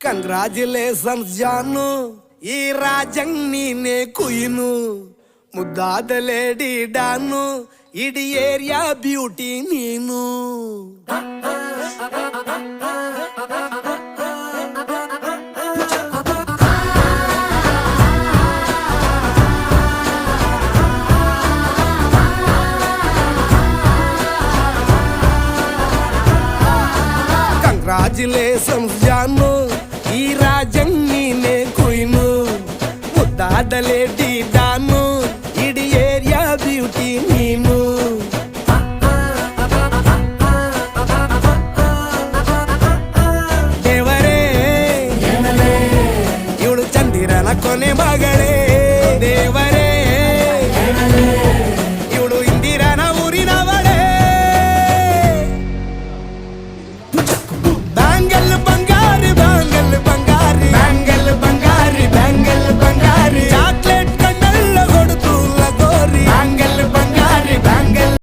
Congratulations ಜಾನು, ಈ ರಾಜಂಗ್ ನೀನೆ ಕುಯ್ನು, ಮುದ್ದಾದ ಲೇಡಿ ಡಾನು, ಇಡೀ ಏರಿಯಾ ಬ್ಯೂಟಿ ನೀನು. ಕಂಗ್ರಾಚುಲೇಷನ್ಸ್